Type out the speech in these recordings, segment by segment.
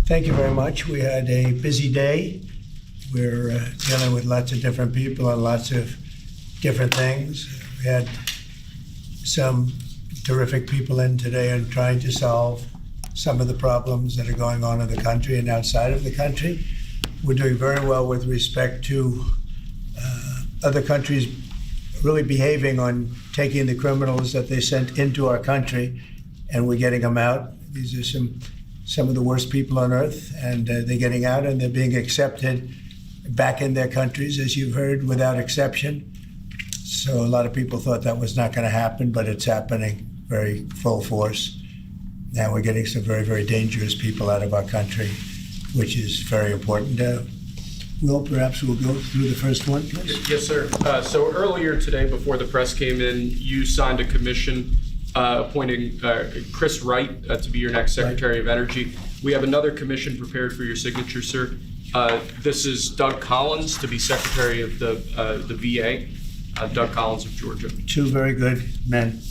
Thank you very much. We had a busy day. We're dealing with lots of different people on lots of different things. We had some terrific people in today and trying to solve some of the problems that are going on in the country and outside of the country. We're doing very well with respect to other countries really behaving on taking the criminals that they sent into our country, and we're getting them out. These are some of the worst people on earth, and they're getting out and they're being accepted back in their countries, as you've heard, without exception. So a lot of people thought that was not going to happen, but it's happening very full force. Now we're getting some very, very dangerous people out of our country, which is very important. Will, perhaps we'll go through the first one, please. Yes, sir. So earlier today, before the press came in, you signed a commission appointing Chris Wright to be your next Secretary of Energy. We have another commission prepared for your signature, sir. This is Doug Collins to be Secretary of the VA, Doug Collins of Georgia. Two very good men.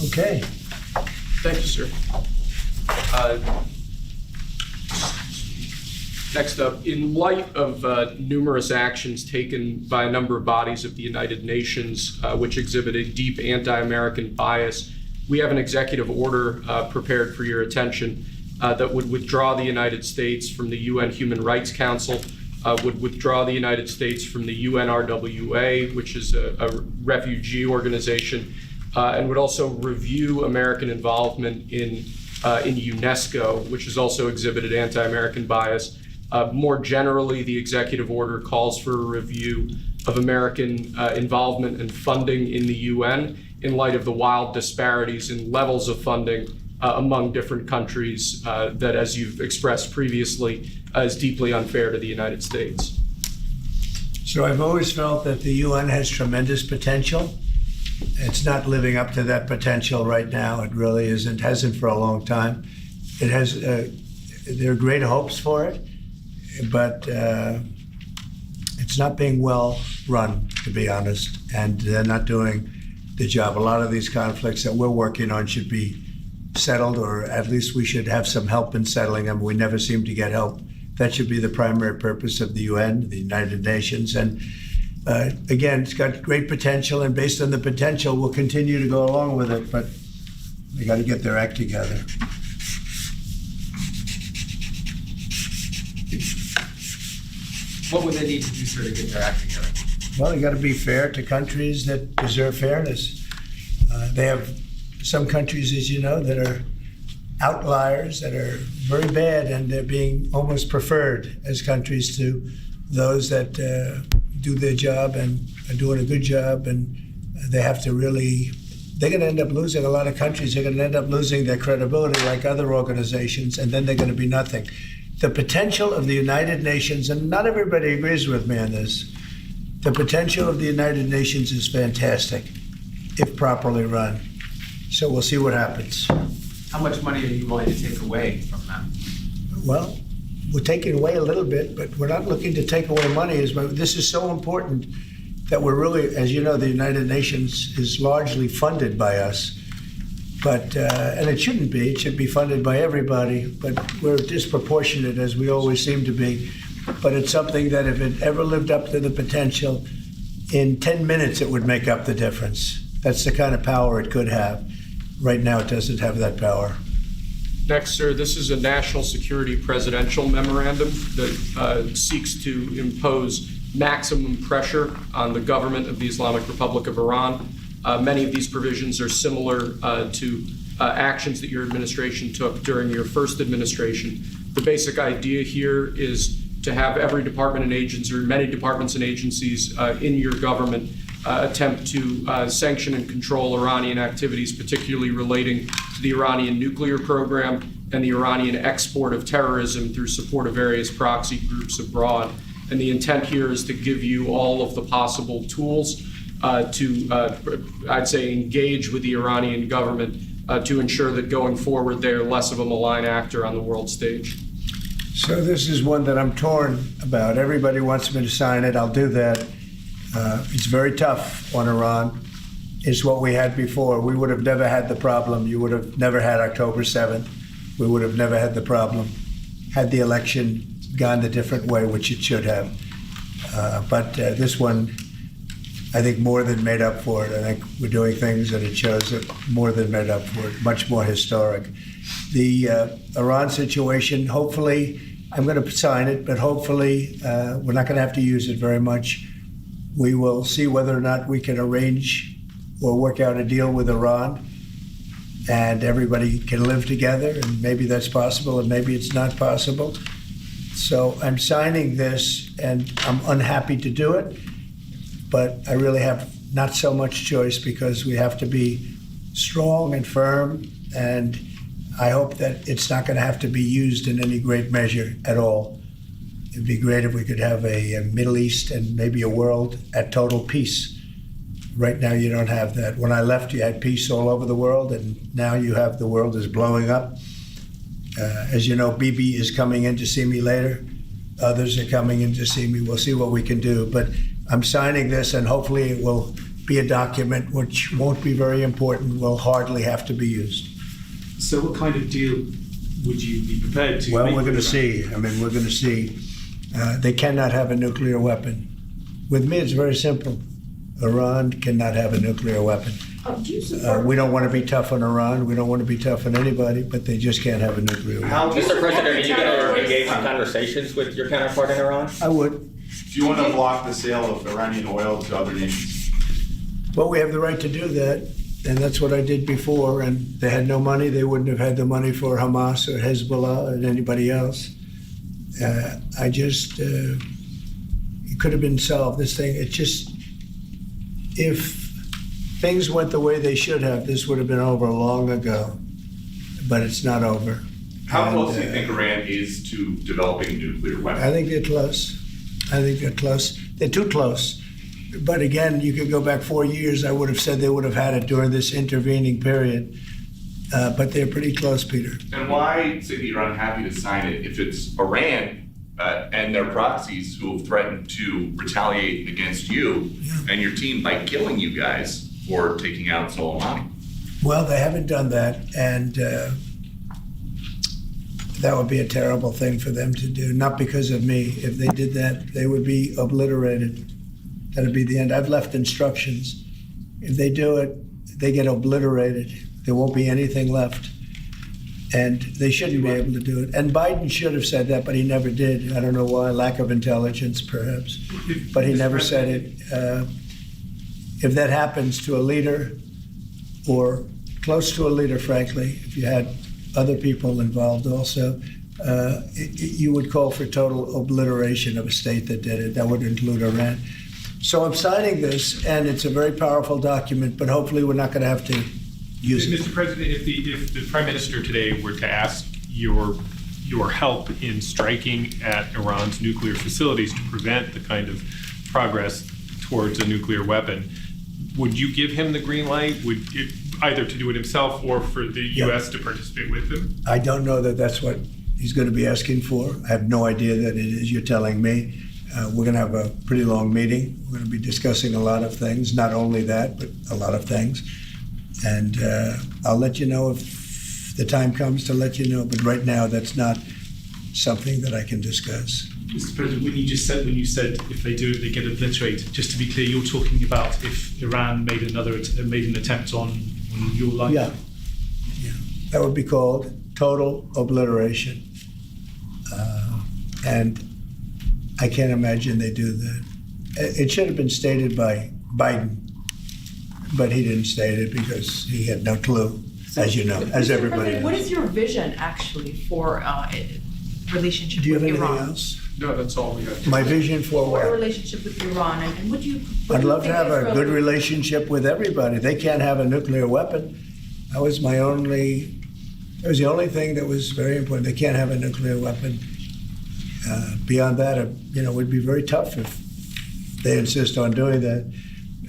Okay. Thank you, sir. Next up, in light of numerous actions taken by a number of bodies of the United Nations, which exhibit a deep anti-American bias, we have an executive order prepared for your attention that would withdraw the United States from the UN Human Rights Council, would withdraw the United States from the UNRWA, which is a refugee organization, and would also review American involvement in UNESCO, which has also exhibited anti-American bias. More generally, the executive order calls for a review of American involvement and funding in the UN in light of the wild disparities in levels of funding among different countries that, as you've expressed previously, is deeply unfair to the United States. So I've always felt that the UN has tremendous potential. It's not living up to that potential right now. It really isn't, hasn't for a long time. It has, there are great hopes for it, but it's not being well run, to be honest, and they're not doing the job. A lot of these conflicts that we're working on should be settled, or at least we should have some help in settling them. We never seem to get help. That should be the primary purpose of the UN, the United Nations. And again, it's got great potential, and based on the potential, we'll continue to go along with it, but they got to get their act together. What would they need to do, sir, to get their act together? Well, they got to be fair to countries that deserve fairness. They have some countries, as you know, that are outliers, that are very bad, and they're being almost preferred as countries to those that do their job and are doing a good job, and they have to really, they're going to end up losing, a lot of countries are going to end up losing their credibility like other organizations, and then they're going to be nothing. The potential of the United Nations, and not everybody agrees with me on this, the potential of the United Nations is fantastic if properly run. So we'll see what happens. How much money are you willing to take away from them? Well, we're taking away a little bit, but we're not looking to take away money. This is so important that we're really, as you know, the United Nations is largely funded by us. But, and it shouldn't be, it should be funded by everybody, but we're disproportionate, as we always seem to be. But it's something that if it ever lived up to the potential, in 10 minutes it would make up the difference. That's the kind of power it could have. Right now it doesn't have that power. Next, sir, this is a national security presidential memorandum that seeks to impose maximum pressure on the government of the Islamic Republic of Iran. Many of these provisions are similar to actions that your administration took during your first administration. The basic idea here is to have every department and agency, or many departments and agencies in your government attempt to sanction and control Iranian activities, particularly relating to the Iranian nuclear program and the Iranian export of terrorism through support of various proxy groups abroad. And the intent here is to give you all of the possible tools I'd say, engage with the Iranian government to ensure that going forward they're less of a malign actor on the world stage. So this is one that I'm torn about. Everybody wants me to sign it. I'll do that. It's very tough on Iran. It's what we had before. We would have never had the problem. You would have never had October 7th. We would have never had the problem had the election gone a different way, which it should have. But this one, I think, more than made up for it. I think we're doing things that it shows that more than made up for it, much more historic. The Iran situation, hopefully, I'm going to sign it, but hopefully we're not going to have to use it very much. We will see whether or not we can arrange or work out a deal with Iran and everybody can live together, and maybe that's possible and maybe it's not possible. So I'm signing this and I'm unhappy to do it, but I really have not so much choice because we have to be strong and firm, and I hope that it's not going to have to be used in any great measure at all. It'd be great if we could have a Middle East and maybe a world at total peace. Right now you don't have that. When I left, you had peace all over the world, and now you have the world is blowing up. As you know, Bibi is coming in to see me later. Others are coming in to see me. We'll see what we can do. But I'm signing this, and hopefully it will be a document which won't be very important, will hardly have to be used. So what kind of deal would you be prepared to Well, make we're going to with Iran? see. I mean, we're going to see. They cannot have a nuclear weapon. With me, it's very simple. Iran cannot have a nuclear weapon. Do you support We don't want to be tough on Iran. We don't want to be tough on anybody, but they just can't have a nuclear weapon. Mr. President, are you going to engage in conversations with your counterpart in Iran? I would. Do you want to block the sale of Iranian oil to other nations? Well, we have the right to do that, and that's what I did before, and they had no money. They wouldn't have had the money for Hamas or Hezbollah or anybody else. It could have been solved. This thing, if things went the way they should have, this would have been over long ago, but it's not over. How close do you think Iran is to developing a nuclear weapon? I think they're close. They're too close. But again, you could go back 4 years. I would have said they would have had it during this intervening period. But they're pretty close, Peter. And why say that you're unhappy to sign it if it's Iran and their proxies who have threatened to retaliate against you and your team by killing you guys for taking out Soleimani? Well, they haven't done that, and that would be a terrible thing for them to do, not because of me. If they did that, they would be obliterated. That'd be the end. I've left instructions. If they do it, they get obliterated. There won't be anything left. And they shouldn't be able to do it. And Biden should have said that, but he never did. I don't know why, lack of intelligence, perhaps. But he never said it. If that happens to a leader, or close to a leader, frankly, if you had other people involved also, you would call for total obliteration of a state that did it. That would include Iran. So I'm signing this, and it's a very powerful document, but hopefully we're not going to have to use it. Mr. President, if the Prime Minister today were to ask your help in striking at Iran's nuclear facilities to prevent the kind of progress towards a nuclear weapon, would you give him the green light? Would it, either to do it himself or for the U.S. to participate with him? I don't know that that's what he's going to be asking for. I have no idea that it is. You're telling me. We're going to have a pretty long meeting. We're going to be discussing a lot of things, not only that, but a lot of things. And I'll let you know if the time comes to let you know. But right now, that's not something that I can discuss. Mr. President, when you said if they do it, they get obliterated. Just to be clear, you're talking about if Iran made an attempt on your life. Yeah, that would be called total obliteration. And I can't imagine they do that. It should have been stated by Biden, but he didn't state it because he had no clue, as you know, as everybody knows. What is your vision actually for relationship Do you have with anything Iran? No, else? that's all we got. My vision for For a what? relationship with Iran, and what do you? I'd love to have a Israel- good relationship with everybody. They can't have a nuclear weapon. That was the only thing that was very important. They can't have a nuclear weapon. Beyond that, it would be very tough if they insist on doing that.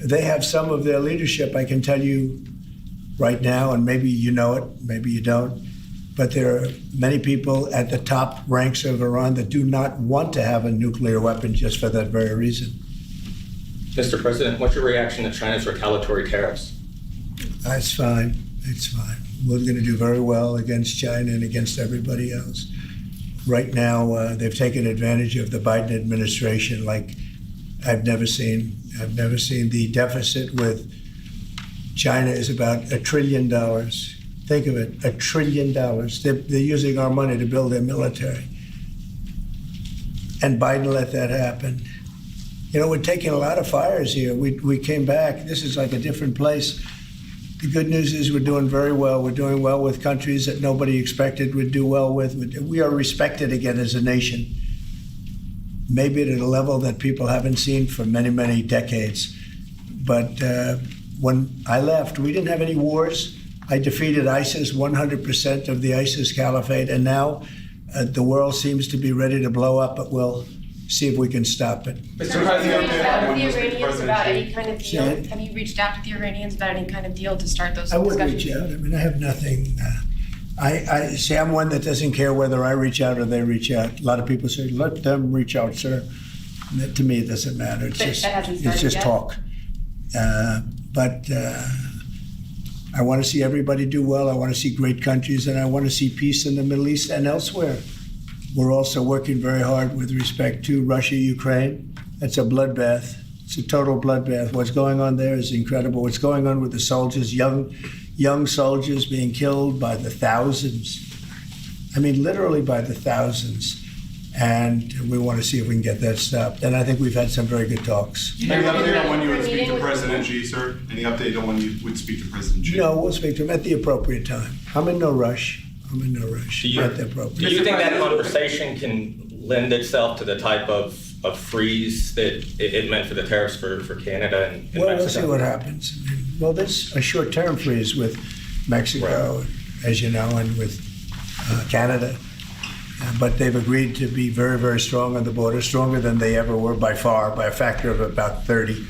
They have some of their leadership, I can tell you right now, and maybe you know it, maybe you don't. But there are many people at the top ranks of Iran that do not want to have a nuclear weapon just for that very reason. Mr. President, what's your reaction to China's retaliatory tariffs? That's fine. It's fine. We're going to do very well against China and against everybody else. Right now, they've taken advantage of the Biden administration like I've never seen. I've never seen. The deficit with China is about $1 trillion. Think of it, $1 trillion. They're using our money to build their military. And Biden let that happen. You know, we're taking a lot of fires here. We came back. This is like a different place. The good news is we're doing very well. We're doing well with countries that nobody expected would do well with. We are respected again as a nation, maybe at a level that people haven't seen for many, many decades. But when I left, we didn't have any wars. I defeated ISIS, 100% of the ISIS caliphate, and now the world seems to be ready to blow up, but we'll see if we can stop it. Mr. Have you President, reached out to when the was Mr. Iranians President about Xi- any kind of deal? Say it. Have you reached out to the Iranians about any kind of deal to start those I would discussions? reach out. I mean, I have nothing. I say I'm one that doesn't care whether I reach out or they reach out. A lot of people say, let them reach out, sir. And that, to me, it doesn't matter. It's But just, that hasn't it's started just yet? talk. But I want to see everybody do well. I want to see great countries, and I want to see peace in the Middle East and elsewhere. We're also working very hard with respect to Russia, Ukraine. That's a bloodbath. It's a total bloodbath. What's going on there is incredible. What's going on with the soldiers, young soldiers being killed by the thousands. I mean, literally by the thousands. And we want to see if we can get that stopped. And I think we've had some very good talks. Any update on when you would speak Meeting to with- President Xi, sir? Any update on when you would speak to President Xi? No, we'll speak to him at the appropriate time. I'm in no rush. Do you, At the do appropriate. you think that conversation can lend itself to the type of freeze that it meant for the tariffs for Canada and Well, we'll Mexico? see what happens. I mean, well, there's a short-term freeze with Mexico, as you know, and with Canada. But they've agreed to be very, very strong on the border, stronger than they ever were by far, by a factor of about 30.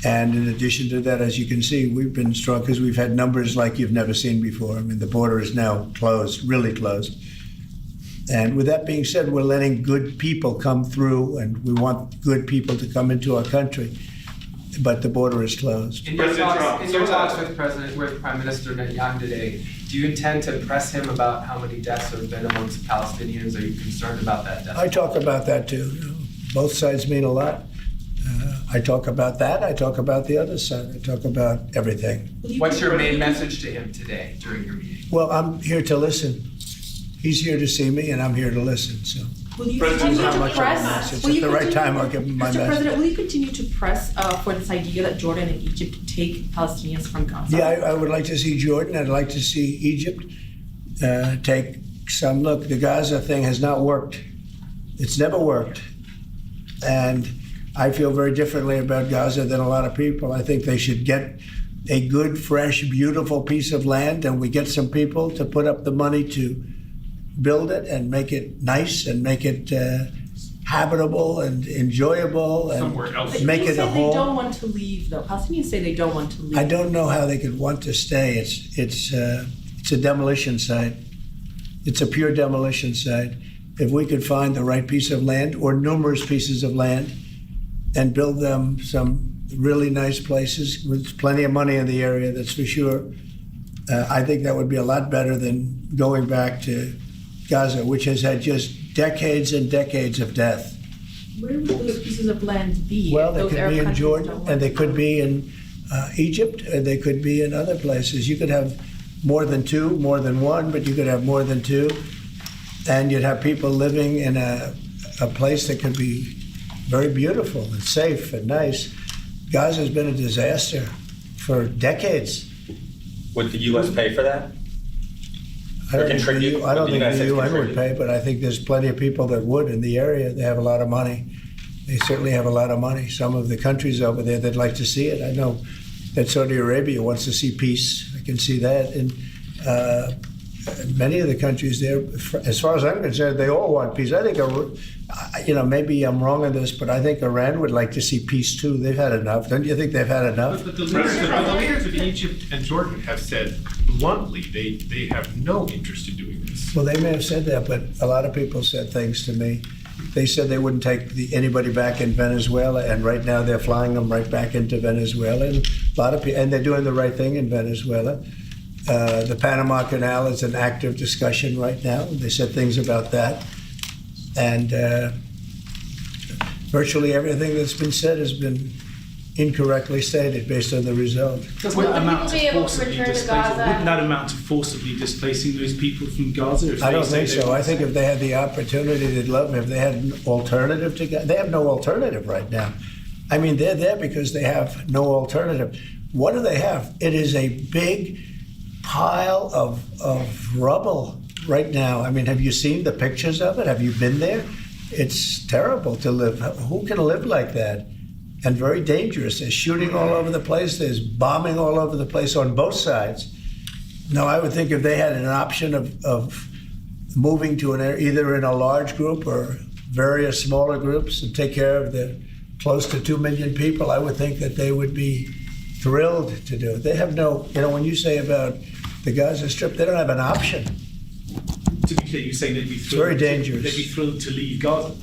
And in addition to that, as you can see, we've been strong because we've had numbers like you've never seen before. I mean, the border is now closed, really closed. And with that being said, we're letting good people come through, and we want good people to come into our country. But the border is closed. In your President Trump, talks, in your so- talks with Prime Minister Netanyahu today, do you intend to press him about how many deaths have been amongst Palestinians? Are you concerned about that death? I talk about that too. You know, both sides mean a lot. I talk about that. I talk about the other side. I talk about everything. What's your main message to him today during your meeting? Well, I'm here to listen. He's here to see me, and I'm here to listen. So Will you President, continue how to much of a press? message? Will At you the right continue- time, I'll give him my Mr. message. President, will you continue to press for this idea that Jordan and Egypt take Palestinians from Gaza? yeah, I would like to see Jordan. I'd like to see Egypt take some look. The Gaza thing has not worked. It's never worked, and I feel very differently about Gaza than a lot of people. I think they should get a good, fresh, beautiful piece of land, and we get some people to put up the money to build it and make it nice and make it habitable and enjoyable and Somewhere else. make They it a say they home. don't want to leave, though. Palestinians say they don't want to leave. I don't know how they could want to stay. It's a demolition site. It's a pure demolition site. If we could find the right piece of land or numerous pieces of land and build them some really nice places with plenty of money in the area, that's for sure. I think that would be a lot better than going back to Gaza, which has had just decades and decades of death. Where would those pieces of land be? Well, if they those could Arab be in countries Jordan, don't want and they to could go? be in Egypt, and they could be in other places. You could have more than two, more than one, but you could have more than two. And you'd have people living in a place that could be very beautiful and safe and nice. Gaza's been a disaster for decades. Would the U.S. pay for that? I don't contribute? think I don't Would the think United the States UN would contribute? pay, but I think there's plenty of people that would in the area. They have a lot of money. They certainly have a lot of money. Some of the countries over there, they'd like to see it. I know that Saudi Arabia wants to see peace. I can see that. And many of the countries there, as far as I'm concerned, they all want peace. I think, maybe I'm wrong on this, but I think Iran would like to see peace too. They've had enough. Don't you think they've had enough? But the leaders of Egypt and Jordan have said bluntly, they have no interest in doing this. Well, they may have said that, but a lot of people said things to me. They said they wouldn't take anybody back in Venezuela, and right now they're flying them right back into Venezuela. And a lot of people, and they're doing the right thing in Venezuela. The Panama Canal is an active discussion right now. They said things about that, and virtually everything that's been said has been incorrectly stated based on the result. Doesn't that amount people be to able to forcibly return to displacing? Gaza? Wouldn't that amount to forcibly displacing those people from Gaza? If I don't they think say they so. I want think to? if they had the opportunity, they'd love it. If they had an alternative to Gaza, they have no alternative right now. I mean, they're there because they have no alternative. What do they have? It is a big pile of rubble right now. I mean, have you seen the pictures of it? Have you been there? It's terrible to live. Who can live like that? And very dangerous. There's shooting all over the place. There's bombing all over the place on both sides. No, I would think if they had an option of moving to an area, either in a large group or various smaller groups, and take care of the close to 2 million people, I would think that they would be thrilled to do it. They have no, when you say about the Gaza Strip, they don't have an option. To be clear, you're saying they'd be thrilled. very dangerous. They'd be thrilled to leave Gaza.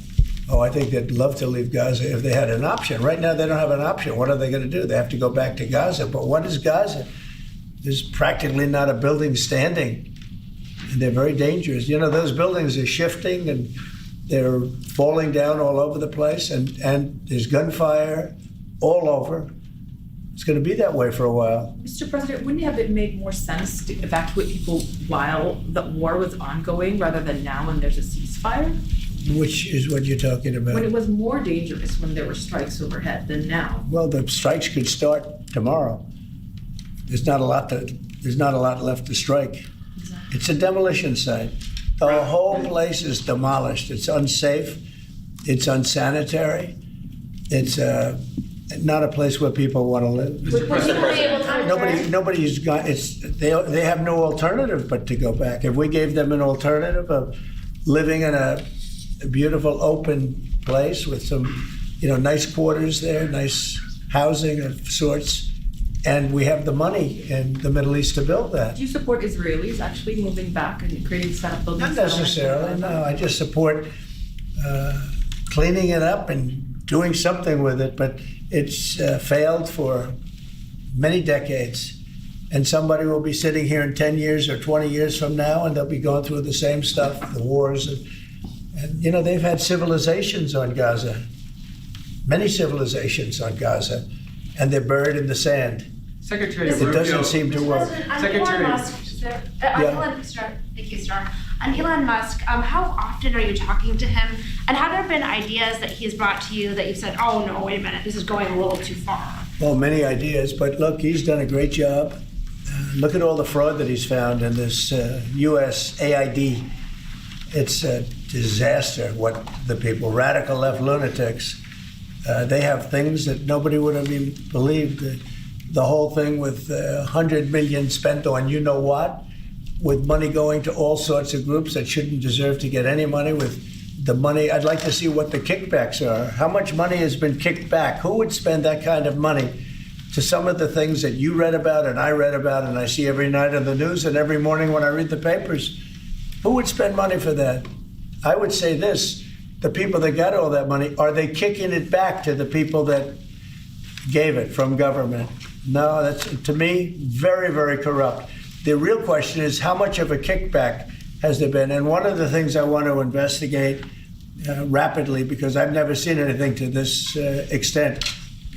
Oh, I think they'd love to leave Gaza if they had an option. Right now, they don't have an option. What are they going to do? They have to go back to Gaza. But what is Gaza? There's practically not a building standing. And they're very dangerous. Those buildings are shifting and they're falling down all over the place. And there's gunfire all over. It's going to be that way for a while. Mr. President, wouldn't it have made more sense to evacuate people while the war was ongoing rather than now when there's a ceasefire? Which is what you're talking about. When it was more dangerous when there were strikes overhead than now. Well, the strikes could start tomorrow. There's not a lot left to strike. Exactly. It's a demolition site. The whole place is demolished. It's unsafe. It's unsanitary. It's not a place where people want to live. Would people be able to return? Nobody's got. They have no alternative but to go back. If we gave them an alternative of living in a beautiful open place with some, nice quarters there, nice housing of sorts, and we have the money in the Middle East to build that. Do you support Israelis actually moving back and creating setup buildings? Not necessarily, no. I just support cleaning it up and doing something with it, but it's failed for many decades. And somebody will be sitting here in 10 years or 20 years from now, and they'll be going through the same stuff, the wars. And they've had civilizations on Gaza, many civilizations on Gaza, and they're buried in the sand. Secretary It Rubio. doesn't seem to work. Secretary- Thank you, Star. On Elon Musk, how often are you talking to him? And have there been ideas that he's brought to you that you've said, oh no, wait a minute, this is going a little too far? Well, many ideas, but look, he's done a great job. Look at all the fraud that he's found in this U.S. AID. It's a disaster what the people, radical left lunatics, they have things that nobody would have even believed. The whole thing with $100 million spent on you-know-what, with money going to all sorts of groups that shouldn't deserve to get any money, with the money. I'd like to see what the kickbacks are. How much money has been kicked back? Who would spend that kind of money to some of the things that you read about and I read about and I see every night on the news and every morning when I read the papers? Who would spend money for that? I would say this, the people that got all that money, are they kicking it back to the people that gave it from government? No, that's, to me, very, very corrupt. The real question is, how much of a kickback has there been? And one of the things I want to investigate rapidly, because I've never seen anything to this extent,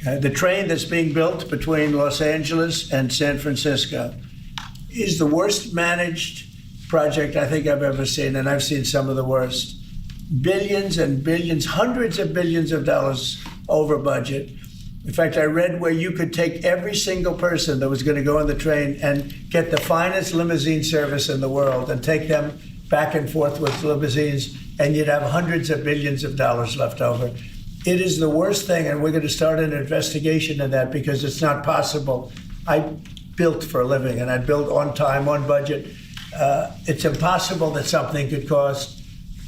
the train that's being built between Los Angeles and San Francisco is the worst managed project I think I've ever seen, and I've seen some of the worst. Billions and billions, hundreds of billions of dollars over budget. In fact, I read where you could take every single person that was going to go on the train and get the finest limousine service in the world and take them back and forth with limousines, and you'd have hundreds of billions of dollars left over. It is the worst thing, and we're going to start an investigation of that because it's not possible. I built for a living, and I built on time, on budget. It's impossible that something could cost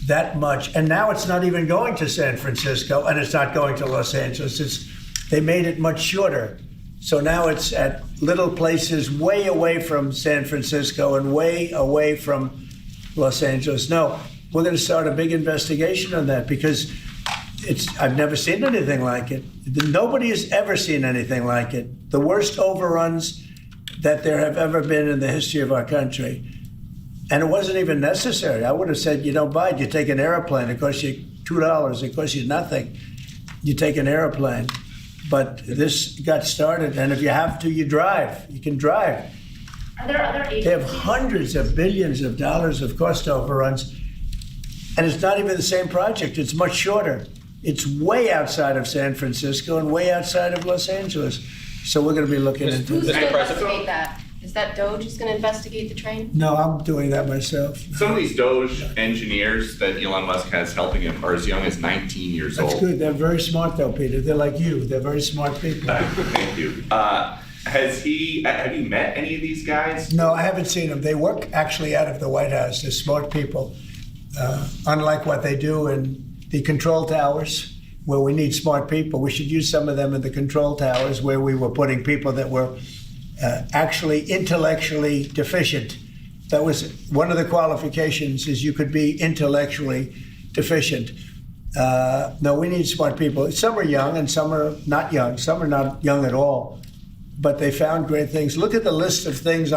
that much. And now it's not even going to San Francisco, and it's not going to Los Angeles. They made it much shorter. So now it's at little places way away from San Francisco and way away from Los Angeles. No, we're going to start a big investigation on that because I've never seen anything like it. Nobody has ever seen anything like it. The worst overruns that there have ever been in the history of our country. And it wasn't even necessary. I would have said, you don't buy it. You take an airplane. It costs you $2. It costs you nothing. You take an airplane. But this got started. And if you have to, you drive. You can drive. Are there other agencies? They have hundreds of billions of dollars of cost overruns. And it's not even the same project. It's much shorter. It's way outside of San Francisco and way outside of Los Angeles. So we're going to be looking into Who's this. going to investigate that? Is that Doge who's going to investigate the train? No, I'm doing that myself. Some of these Doge engineers that Elon Musk has helping him are as young as 19 years old. That's good. They're very smart, though, Peter. They're like you. They're very smart people. Thank you. Have you met any of these guys? No, I haven't seen them. They work actually out of the White House. They're smart people. Unlike what they do in the control towers, where we need smart people, we should use some of them in the control towers where we were putting people that were actually intellectually deficient. That was one of the qualifications, is you could be intellectually deficient. No, we need smart people. Some are young and some are not young. Some are not young at all. But they found great things. Look at the list of things.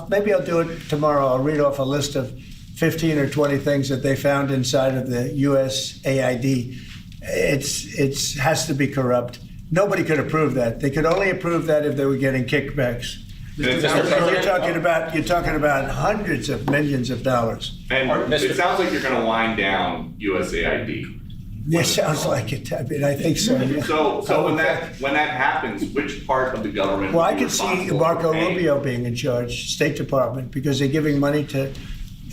Maybe I'll do it tomorrow. I'll read off a list of 15 or 20 things that they found inside of the USAID. It has to be corrupt. Nobody could approve that. They could only approve that if they were getting kickbacks. You're talking about hundreds of millions of dollars. And it sounds like you're going to wind down USAID. Yeah, sounds like it. I mean, I think so. Yeah. So when that happens, which part of the government? Well, will I be could see responsible Marco for paying? Rubio being in charge, State Department, because they're giving money to.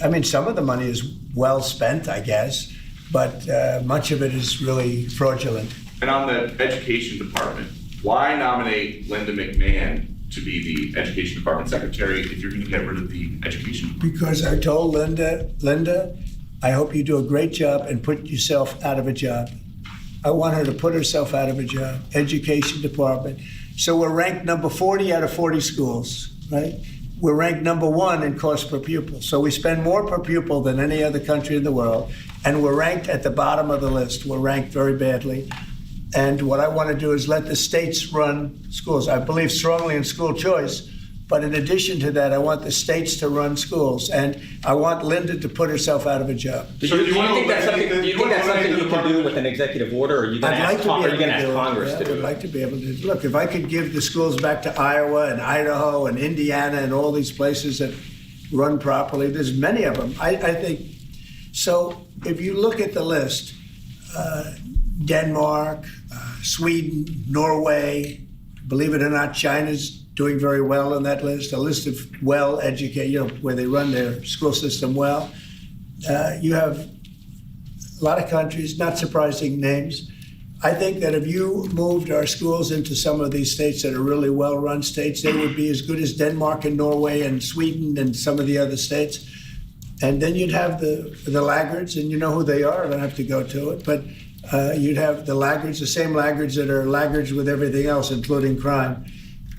I mean, some of the money is well spent, I guess, but much of it is really fraudulent. And on the education department, why nominate Linda McMahon to be the education department secretary if you're going to get rid of the education department? Because I told Linda, I hope you do a great job and put yourself out of a job. I want her to put herself out of a job, education department. So we're ranked number 40 out of 40 schools, right? We're ranked number 1 in cost per pupil. So we spend more per pupil than any other country in the world. And we're ranked at the bottom of the list. We're ranked very badly. And what I want to do is let the states run schools. I believe strongly in school choice. But in addition to that, I want the states to run schools. And I want Linda to put herself out of a job. Do you think that's something you can do with an executive order, or are you going to ask Congress to do it? I'd like to be able to. Look, if I could give the schools back to Iowa and Idaho and Indiana and all these places that run properly, there's many of them. I think. So if you look at the list, Denmark, Sweden, Norway, believe it or not, China's doing very well on that list, a list of well-educated, where they run their school system well. You have a lot of countries, not surprising names. I think that if you moved our schools into some of these states that are really well-run states, they would be as good as Denmark and Norway and Sweden and some of the other states. And then you'd have the laggards, and you know who they are. I don't have to go to it, but you'd have the laggards, the same laggards that are laggards with everything else, including crime.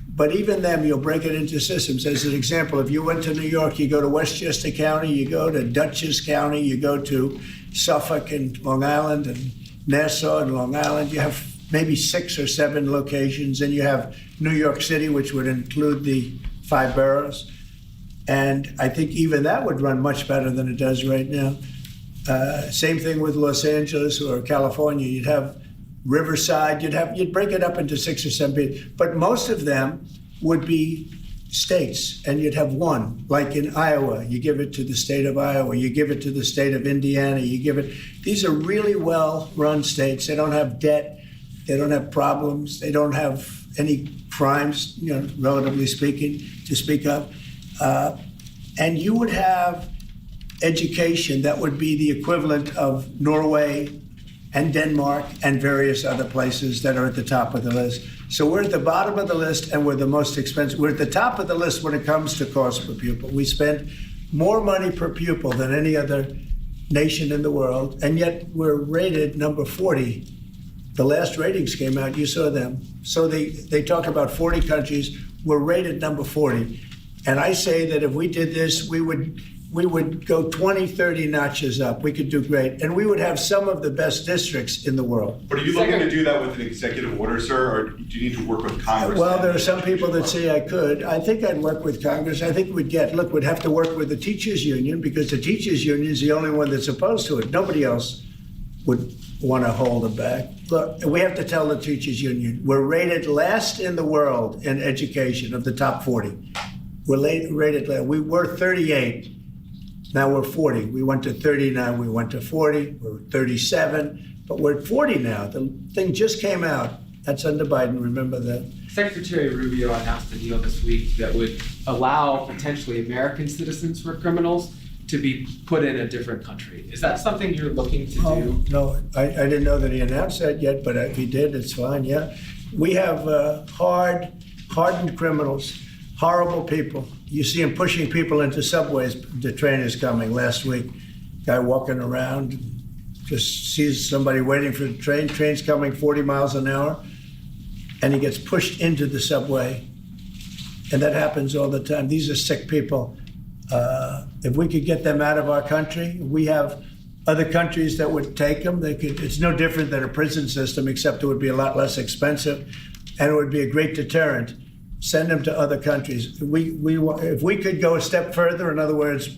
But even them, you'll break it into systems. As an example, if you went to New York, you go to Westchester County, you go to Dutchess County, you go to Suffolk and Long Island and Nassau and Long Island. You have maybe 6 or 7 locations. And you have New York City, which would include the 5 boroughs. And I think even that would run much better than it does right now. Same thing with Los Angeles or California. You'd have Riverside, you'd break it up into 6 or 7, but most of them would be states, and you'd have one, like in Iowa, you give it to the state of Iowa, you give it to the state of Indiana, these are really well-run states. They don't have debt, they don't have problems, they don't have any crimes, relatively speaking, to speak of. And you would have education that would be the equivalent of Norway and Denmark and various other places that are at the top of the list. So we're at the bottom of the list, and we're the most expensive. We're at the top of the list when it comes to cost per pupil. We spend more money per pupil than any other nation in the world, and yet we're rated number 40 The last ratings came out, you saw them. So they talk about 40 countries. We're rated number 40. And I say that if we did this, we would go 20, 30 notches up. We could do great. And we would have some of the best districts in the world. But are you looking to do that with an executive order, sir, or do you need to work with Congress? Well, there are some people that say I could. I think I'd work with Congress. I think we'd have to work with the teachers union, because the teachers union is the only one that's opposed to it. Nobody else would want to hold it back. Look, we have to tell the teachers union, we're rated last in the world in education of the top 40. We're rated last. We were 38. Now we're 40. We went to 39. We went to 40. We're 37. But we're at 40 now. The thing just came out. That's under Biden. Remember that. Secretary Rubio announced a deal this week that would allow potentially American citizens who are criminals to be put in a different country. Is that something you're looking to do? No, I didn't know that he announced that yet, but if he did, it's fine, yeah. We have hardened criminals, horrible people. You see them pushing people into subways. The train is coming last week. Guy walking around, just sees somebody waiting for the train. Train's coming 40 miles an hour, and he gets pushed into the subway. And that happens all the time. These are sick people. If we could get them out of our country, we have other countries that would take them. It's no different than a prison system, except it would be a lot less expensive, and it would be a great deterrent. Send them to other countries. If we could go a step further, in other words,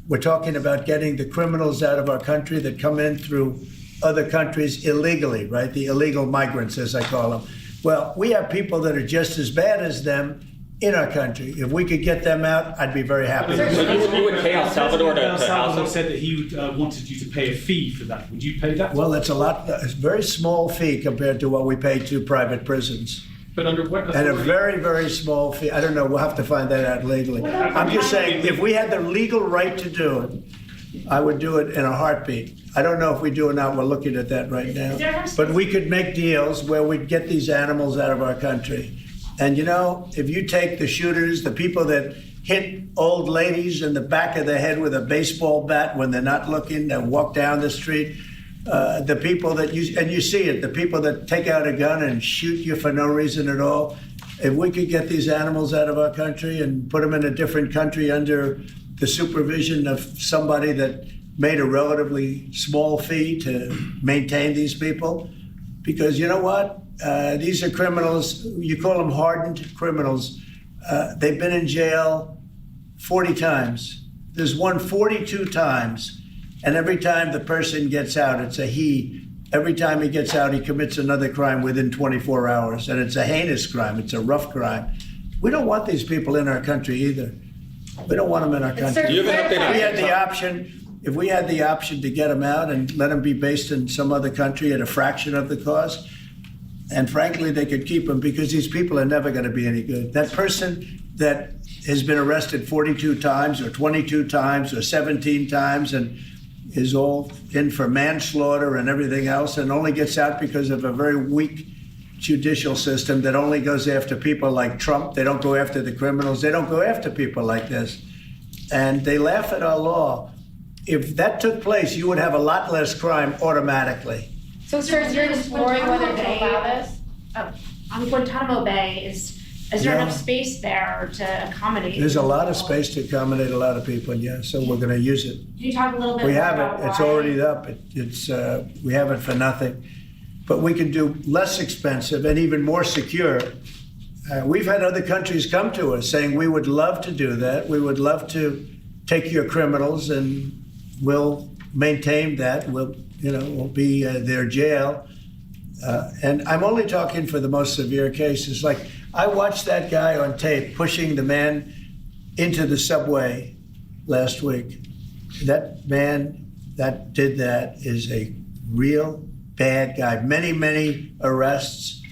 we're talking about getting the criminals out of our country that come in through other countries illegally, right? The illegal migrants, as I call them. Well, we have people that are just as bad as them in our country. If we could get them out, I'd be very happy. So you would pay El Salvador to El house Salvador them? said that he wanted you to pay a fee for that. Would you pay that? Well, it's a very small fee compared to what we pay to private prisons. But under what And a authority? very, very small fee. I don't know, we'll have to find that out legally. I'm just saying, if we had the legal right to do it, I would do it in a heartbeat. I don't know if we do or not, we're looking at that right now. But we could make deals where we'd get these animals out of our country. And you know, if you take the shooters, the people that hit old ladies in the back of the head with a baseball bat when they're not looking and walk down the street, the people that you see it, the people that take out a gun and shoot you for no reason at all. If we could get these animals out of our country and put them in a different country under the supervision of somebody that made a relatively small fee to maintain these people, because you know what? These are criminals. You call them hardened criminals. They've been in jail 40 times. There's one 42 times. And every time the person gets out, it's a he. Every time he gets out, he commits another crime within 24 hours. And it's a heinous crime. It's a rough crime. We don't want these people in our country either. We don't want them in our country. Do you have an update on If we had the option to get them out and let them be based in some other country at a fraction of the cost, and frankly, they could keep them, because these people are never going to be any good. That person that has been arrested 42 times or 22 times or 17 times and is all in for manslaughter and everything else, and only gets out because of a very weak judicial system that only goes after people like Trump. They don't go after the criminals. They don't go after people like this. And they laugh at our law. If that took place, you would have a lot less crime automatically. So, sir, you're exploring whether to allow this? On Guantanamo Bay, is there Yeah. enough space there to accommodate? There's a lot of people? space to accommodate a lot of people, yeah, so we're going to use it. Can you talk a little bit We more have about it, it's why? already up. We have it for nothing. But we can do less expensive and even more secure. We've had other countries come to us saying, we would love to do that. We would love to take your criminals and we'll maintain that. We'll be their jail. And I'm only talking for the most severe cases. Like, I watched that guy on tape pushing the man into the subway last week. That man that did that is a real bad guy. Many, many arrests.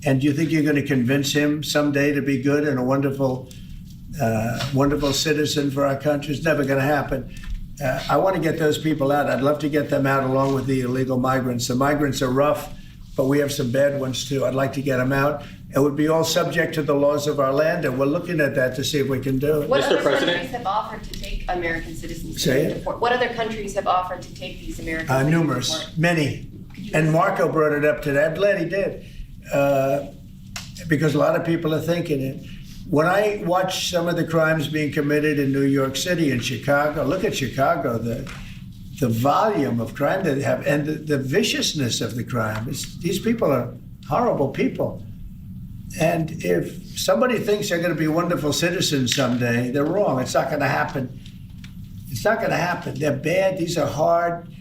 And do you think you're going to convince him someday to be good and a wonderful, wonderful citizen for our country? It's never going to happen. I want to get those people out. I'd love to get them out along with the illegal migrants. The migrants are rough, but we have some bad ones too. I'd like to get them out. It would be all subject to the laws of our land, and we're looking at that to see if we can do it. What Mr. other President? countries have offered to take American citizens? Say to it. deport? What other countries have offered to take these American citizens? Numerous, to deport? many. Could And Marco brought it up today. I'm glad he did, because a lot of people are thinking it. When I watch some of the crimes being committed in New York City and Chicago, look at Chicago, the volume of crime that they have and the viciousness of the crime. These people are horrible people. And if somebody thinks they're going to be wonderful citizens someday, they're wrong. It's not going to happen. It's not going to happen. They're bad. These are hard,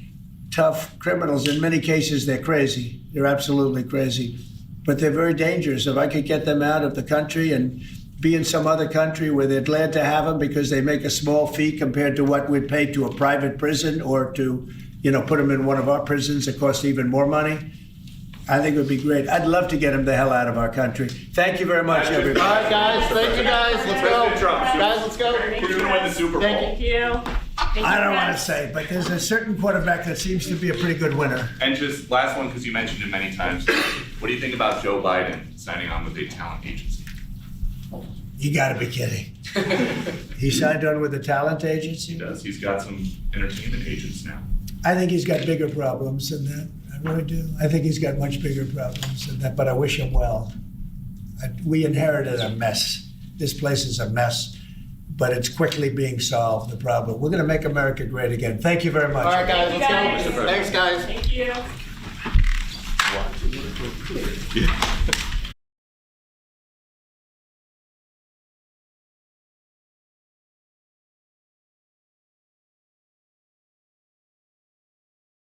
tough criminals. In many cases, they're crazy. They're absolutely crazy. But they're very dangerous. If I could get them out of the country and be in some other country where they're glad to have them because they make a small fee compared to what we'd pay to a private prison or to, put them in one of our prisons that cost even more money, I think it would be great. I'd love to get them the hell out of our country. Thank you very much, everybody. All right, guys. Thank you, guys. Let's go. Guys, let's go. Who's going to win the Super Bowl? Thank you. I don't want to say, but there's a certain quarterback that seems to be a pretty good winner. And just last one, because you mentioned it many times. What do you think about Joe Biden signing on with a talent agency? You got to be kidding. He signed on with the talent agency? He does. He's got some entertainment agents now. I think he's got bigger problems than that. I really do. I think he's got much bigger problems than that, but I wish him well. We inherited a mess. This place is a mess, but it's quickly being solved, the problem. We're going to make America great again. Thank you very much. All right, guys. Let's go. Thanks, guys. Thank you.